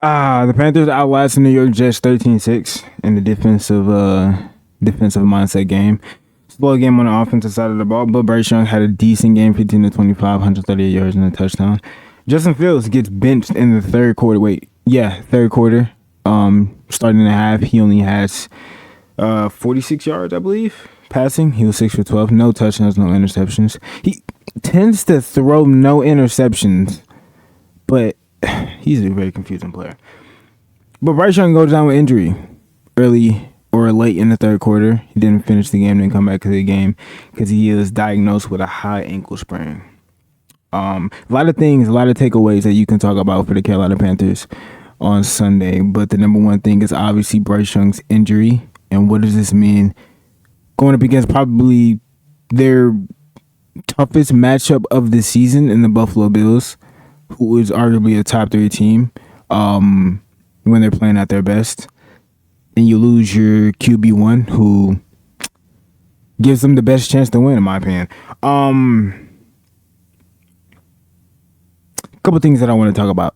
The Panthers outlast the New York Jets 13-6 in the defensive mindset game. Slow game on the offensive side of the ball, but Bryce Young had a decent game, 15 to 25, 138 yards and a touchdown. Justin Fields gets benched in the third quarter. Third quarter. Starting the half, he only has 46 yards, I believe, passing. He was 6 for 12, no touchdowns, no interceptions. He tends to throw no interceptions, but he's a very confusing player. But Bryce Young goes down with injury early or late in the third quarter. He didn't finish the game, didn't come back to the game because he was diagnosed with a high ankle sprain. A lot of takeaways that you can talk about for the Carolina Panthers on Sunday. But the number one thing is obviously Bryce Young's injury. And what does this mean? Going up against probably their toughest matchup of the season in the Buffalo Bills, who is arguably a top 3 team when they're playing at their best. And you lose your QB1, who gives them the best chance to win, in my opinion. Couple things that I want to talk about.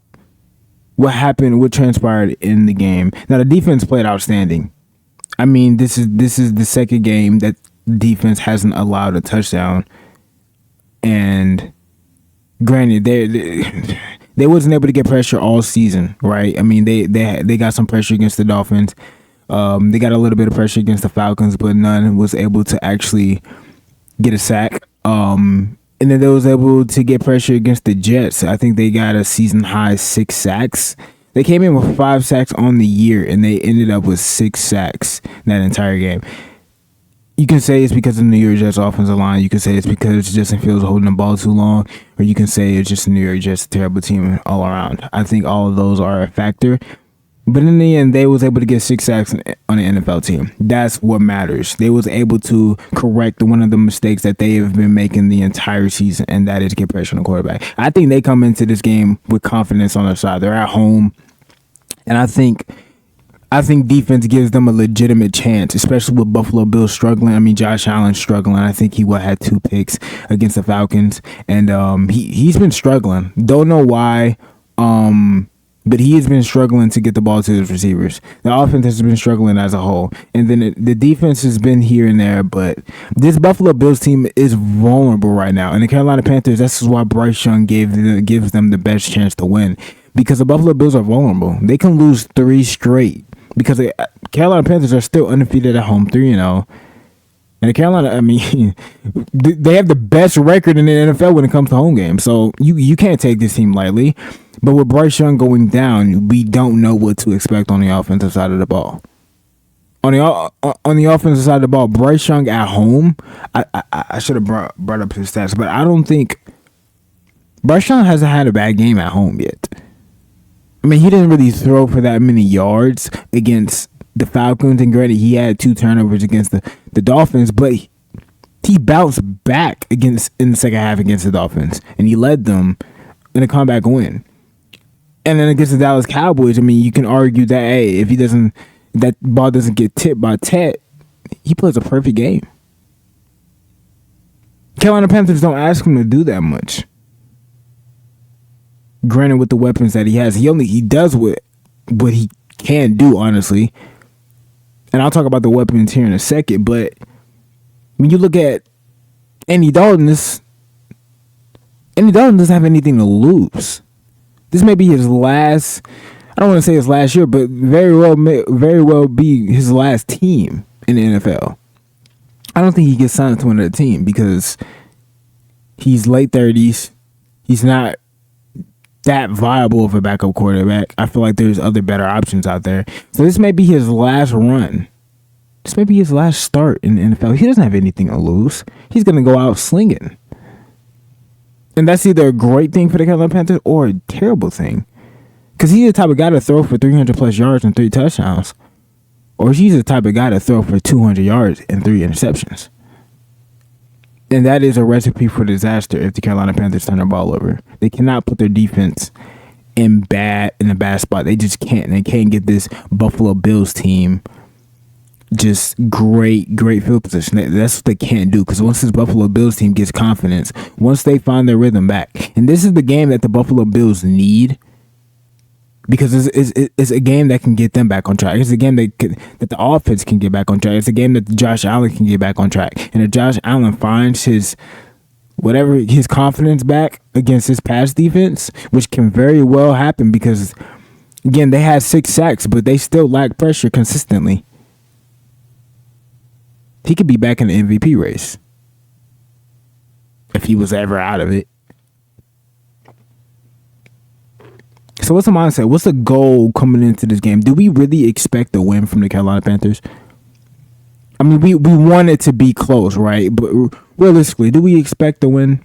What happened, what transpired in the game. Now, the defense played outstanding. I mean, this is the second game that defense hasn't allowed a touchdown. And granted, they wasn't able to get pressure all season, right? I mean, they got some pressure against the Dolphins. They got a little bit of pressure against the Falcons, but none was able to actually get a sack. And then they was able to get pressure against the Jets. I think they got a season high 6 sacks. They came in with 5 sacks on the year, and they ended up with 6 sacks that entire game. You can say it's because of the New York Jets offensive line. You can say it's because Justin Fields holding the ball too long, or you can say it's just the New York Jets, a terrible team all around. I think all of those are a factor. But in the end, they was able to get 6 sacks on an NFL team. That's what matters. They was able to correct one of the mistakes that they have been making the entire season, and that is get pressure on the quarterback. I think they come into this game with confidence on their side. They're at home, and I think defense gives them a legitimate chance, especially with Buffalo Bills struggling. I mean, Josh Allen struggling. I think he had 2 picks against the Falcons, and he's been struggling. Don't know why. But he has been struggling to get the ball to his receivers. The offense has been struggling as a whole. And then the defense has been here and there. But this Buffalo Bills team is vulnerable right now. And the Carolina Panthers, this is why Bryce Young gives them the best chance to win. Because the Buffalo Bills are vulnerable. They can lose 3 straight. Because the Carolina Panthers are still undefeated at home, 3-0. And the Carolina, I mean, they have the best record in the NFL when it comes to home games. So you can't take this team lightly. But with Bryce Young going down, we don't know what to expect on the offensive side of the ball. On the offensive side of the ball, Bryce Young at home, I should have brought up his stats, but I don't think Bryce Young hasn't had a bad game at home yet. I mean, he didn't really throw for that many yards against the Falcons, and granted, he had 2 turnovers against the Dolphins, but he bounced back in the second half against the Dolphins, and he led them in a comeback win. And then against the Dallas Cowboys, I mean, you can argue that, hey, if that ball doesn't get tipped by Ted, he plays a perfect game. Carolina Panthers don't ask him to do that much. Granted, with the weapons that he has, he does what he can do, honestly. And I'll talk about the weapons here in a second, but when you look at Andy Dalton doesn't have anything to lose. This may be his last, I don't want to say his last year, but very well be his last team in the NFL. I don't think he gets signed to another team because he's late 30s. He's not that viable of a backup quarterback. I feel like there's other better options out there. So this may be his last run. This may be his last start in the NFL. He doesn't have anything to lose. He's going to go out slinging. And that's either a great thing for the Carolina Panthers or a terrible thing. Because he's the type of guy to throw for 300 plus yards and 3 touchdowns. Or he's the type of guy to throw for 200 yards and 3 interceptions. And that is a recipe for disaster if the Carolina Panthers turn the ball over. They cannot put their defense in a bad spot. They just can't. They can't get this Buffalo Bills team just great field position. That's what they can't do, because once this Buffalo Bills team gets confidence, once they find their rhythm back, and this is the game that the Buffalo Bills need because it's a game that can get them back on track. It's a game that the offense can get back on track. It's a game that Josh Allen can get back on track. And if Josh Allen finds his confidence back against his pass defense, which can very well happen because, again, they had 6 sacks, but they still lack pressure consistently. He could be back in the MVP race if he was ever out of it. So what's the mindset? What's the goal coming into this game? Do we really expect a win from the Carolina Panthers? I mean, we want it to be close, right? But realistically, do we expect a win?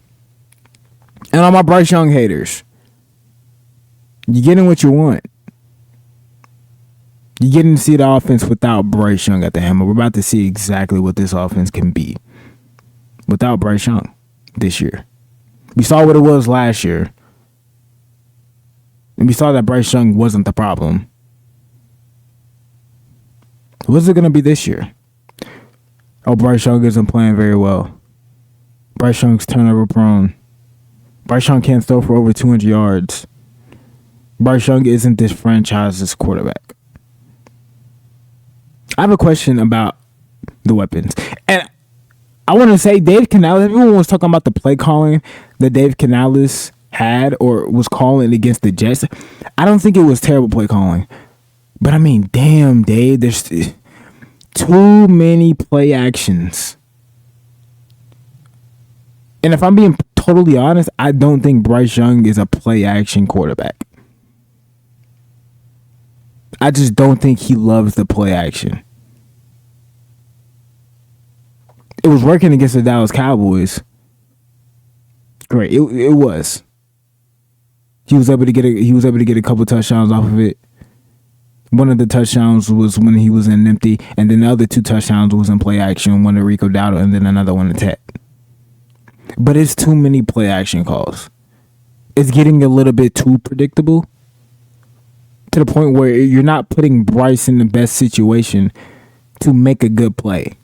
And all my Bryce Young haters, you're getting what you want. You're getting to see the offense without Bryce Young at the helm. We're about to see exactly what this offense can be without Bryce Young this year. We saw what it was last year. And we saw that Bryce Young wasn't the problem. What's it going to be this year? Oh, Bryce Young isn't playing very well. Bryce Young's turnover prone. Bryce Young can't throw for over 200 yards. Bryce Young isn't this franchise's quarterback. I have a question about the weapons. And I want to say Dave Canales, everyone was talking about the play calling that Dave Canales had or was calling against the Jets. I don't think it was terrible play calling. But I mean, damn, Dave, there's too many play actions. And if I'm being totally honest, I don't think Bryce Young is a play action quarterback. I just don't think he loves the play action. It was working against the Dallas Cowboys. Great, it was. He was able to get a couple touchdowns off of it. One of the touchdowns was when he was in empty, and then the other 2 touchdowns was in play action, one to Rico Dowdle and then another one to Ted. But it's too many play action calls. It's getting a little bit too predictable to the point where you're not putting Bryce in the best situation to make a good play.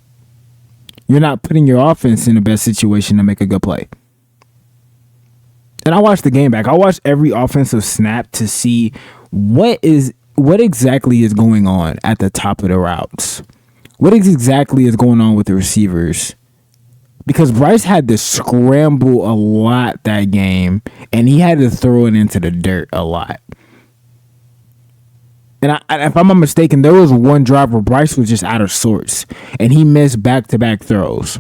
You're not putting your offense in the best situation to make a good play. And I watched the game back. I watched every offensive snap to see what exactly is going on at the top of the routes. What exactly is going on with the receivers? Because Bryce had to scramble a lot that game, and he had to throw it into the dirt a lot. And if I'm not mistaken, there was one drive where Bryce was just out of sorts, and he missed back-to-back throws.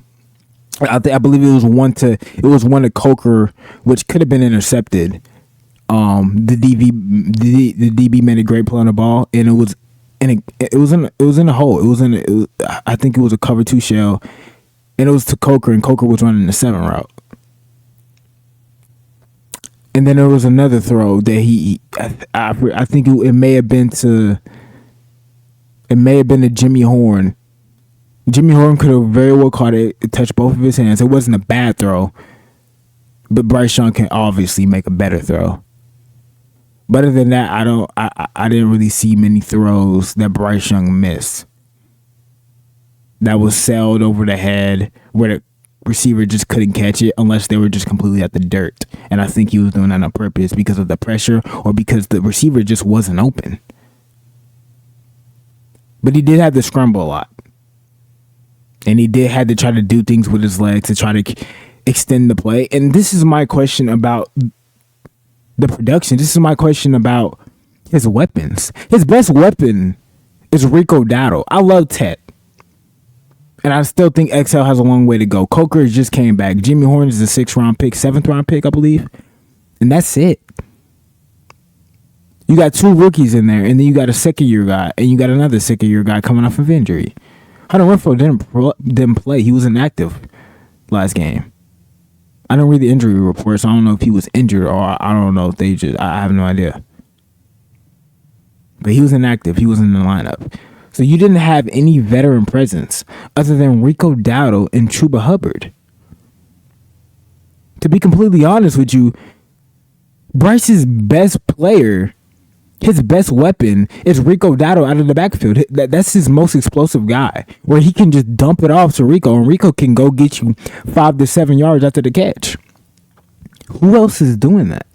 I believe it was one to Coker, which could have been intercepted. The DB made a great play on the ball, and it was in a hole. I think it was a cover 2 shell, and it was to Coker, and Coker was running the 7 route. And then there was another throw that I think it may have been to Jimmy Horn. Jimmy Horn could have very well caught it, touched both of his hands. It wasn't a bad throw, but Bryce Young can obviously make a better throw. But other than that, I didn't really see many throws that Bryce Young missed that was sailed over the head where the receiver just couldn't catch it unless they were just completely at the dirt. And I think he was doing that on purpose because of the pressure or because the receiver just wasn't open. But he did have to scramble a lot. And he did have to try to do things with his legs to try to extend the play. And this is my question about the production. This is my question about his weapons. His best weapon is Rico Dowdle. I love Ted. And I still think XL has a long way to go. Coker just came back. Jimmy Horn is a 6th-round pick, 7th-round pick, I believe. And that's it. You got 2 rookies in there, and then you got a 2nd-year guy, and you got another 2nd-year guy coming off of injury. Hunter Renfrow didn't play. He was inactive last game. I don't read the injury report, so I don't know if he was injured or I don't know if they just... I have no idea. But he was inactive. He wasn't in the lineup. So you didn't have any veteran presence other than Rico Dowdle and Chuba Hubbard. To be completely honest with you, Bryce's best player, his best weapon is Rico Dowdle out of the backfield. That's his most explosive guy, where he can just dump it off to Rico, and Rico can go get you 5 to 7 yards after the catch. Who else is doing that?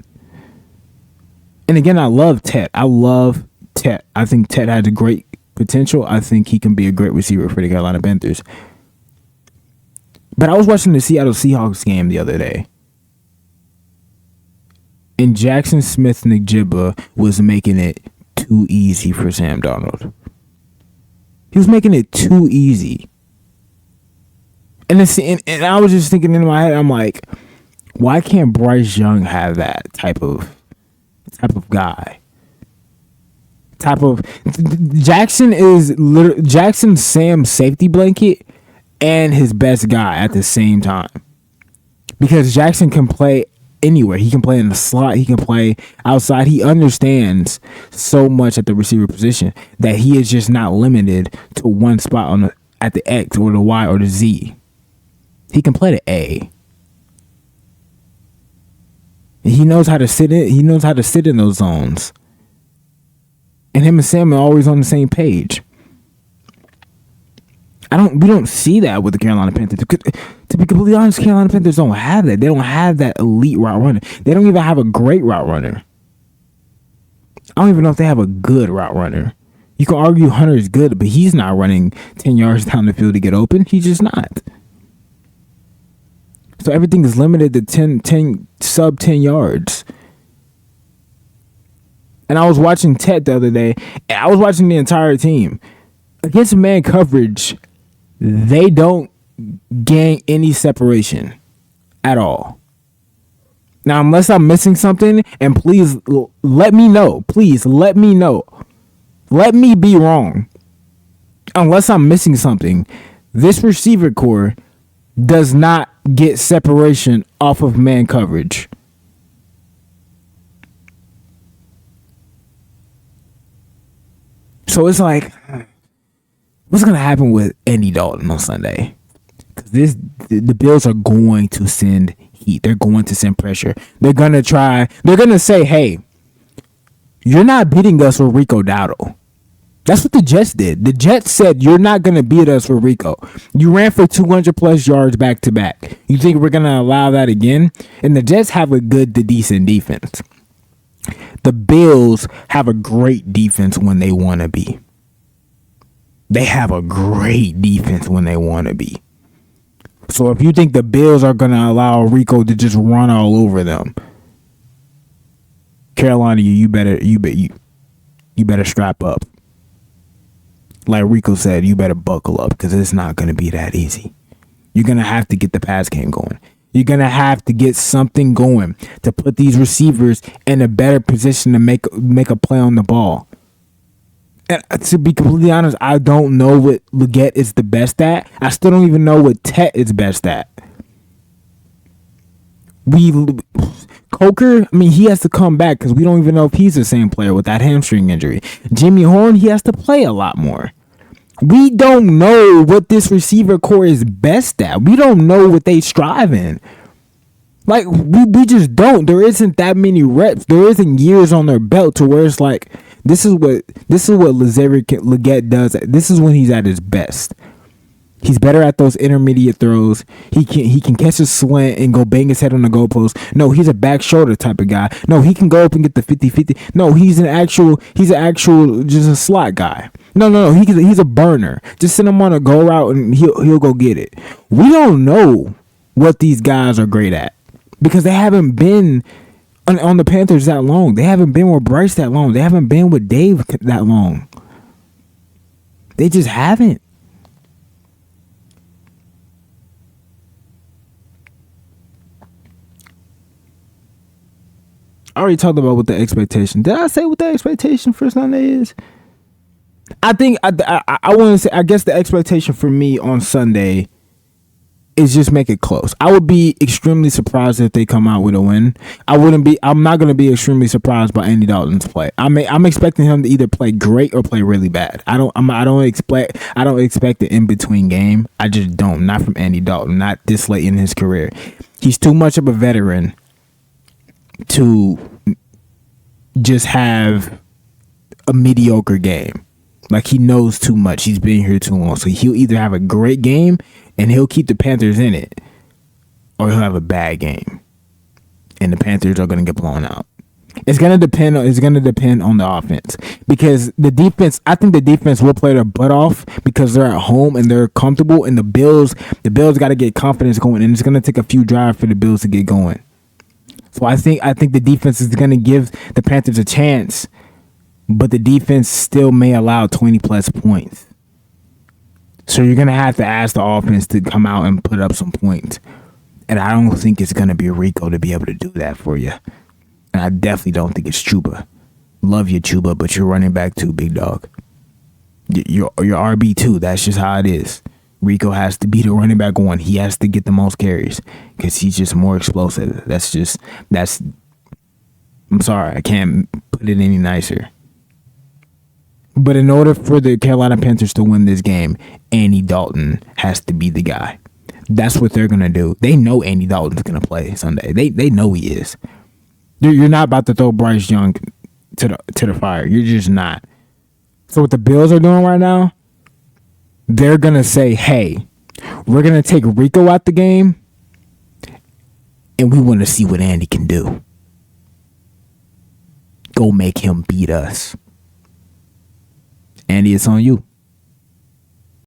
And again, I love Tet. I think Tet has a great potential. I think he can be a great receiver for the Carolina Panthers. But I was watching the Seattle Seahawks game the other day, and Jackson Smith-Njigba was making it too easy for Sam Darnold. He was making it too easy. And I was just thinking in my head, I'm like, why can't Bryce Young have that type of guy? Jackson is Jackson's Sam's safety blanket and his best guy at the same time. Because Jackson can play anywhere. He can play in the slot. He can play outside. He understands so much at the receiver position that he is just not limited to one spot at the X or the Y or the Z. He can play the A. And he knows how to sit in. He knows how to sit in those zones. And him and Sam are always on the same page. We don't see that with the Carolina Panthers. To be completely honest, Carolina Panthers don't have that. They don't have that elite route runner. They don't even have a great route runner. I don't even know if they have a good route runner. You can argue Hunter is good, but he's not running 10 yards down the field to get open. He's just not. So everything is limited to sub 10 yards. And I was watching Tet the other day, and I was watching the entire team. Against man coverage, they don't gain any separation at all. Now, unless I'm missing something, and please let me know. Please let me know. Let me be wrong. Unless I'm missing something, this receiver core does not get separation off of man coverage. So it's like, what's going to happen with Andy Dalton on Sunday? Because the Bills are going to send heat. They're going to send pressure. They're going to say, hey, you're not beating us with Rico Dowdle. That's what the Jets did. The Jets said, you're not going to beat us with Rico. You ran for 200 plus yards back to back. You think we're going to allow that again? And the Jets have a good to decent defense. The Bills have a great defense when they want to be. They have a great defense when they want to be. So if you think the Bills are going to allow Rico to just run all over them, Carolina, you better strap up. Like Rico said, you better buckle up because it's not going to be that easy. You're going to have to get the pass game going. You're going to have to get something going to put these receivers in a better position to make a play on the ball. And to be completely honest, I don't know what Leggett is the best at. I still don't even know what Tet is best at. Coker, he has to come back because we don't even know if he's the same player with that hamstring injury. Jimmy Horn, he has to play a lot more. We don't know what this receiver core is best at. We don't know what they strive in. Like, we just don't. There isn't that many reps. There isn't years on their belt to where it's like, this is what Leggett does. This is when he's at his best. He's better at those intermediate throws. He can catch a slant and go bang his head on the goalpost. No, he's a back shoulder type of guy. No, he can go up and get the 50-50. No, he's an actual just a slot guy. No, he's a burner. Just send him on a go route and he'll go get it. We don't know what these guys are great at because they haven't been on the Panthers that long. They haven't been with Bryce that long. They haven't been with Dave that long. They just haven't. I already talked about what the expectation. Did I say what the expectation for Sunday is? I think I want to say, I guess the expectation for me on Sunday is just make it close. I would be extremely surprised if they come out with a win. I'm not going to be extremely surprised by Andy Dalton's play. I'm expecting him to either play great or play really bad. I don't expect the in between game. I just don't. Not from Andy Dalton. Not this late in his career. He's too much of a veteran to just have a mediocre game. Like, he knows too much. He's been here too long. So he'll either have a great game and he'll keep the Panthers in it, or he'll have a bad game and the Panthers are going to get blown out. It's gonna depend. It's gonna depend on the offense because the defense. I think the defense will play their butt off because they're at home and they're comfortable. And the Bills got to get confidence going, and it's gonna take a few drives for the Bills to get going. So I think the defense is gonna give the Panthers a chance, but the defense still may allow 20+ points. So you're gonna have to ask the offense to come out and put up some points, and I don't think it's gonna be Rico to be able to do that for you. And I definitely don't think it's Chuba. Love you, Chuba, but you're running back too, big dog. You're RB2. That's just how it is. Rico has to be the running back one. He has to get the most carries because he's just more explosive. I'm sorry. I can't put it any nicer. But in order for the Carolina Panthers to win this game, Andy Dalton has to be the guy. That's what they're going to do. They know Andy Dalton's going to play Sunday. They know he is. You're not about to throw Bryce Young to the fire. You're just not. So what the Bills are doing right now, they're going to say, hey, we're going to take Rico out the game, and we want to see what Andy can do. Go make him beat us. Andy, it's on you.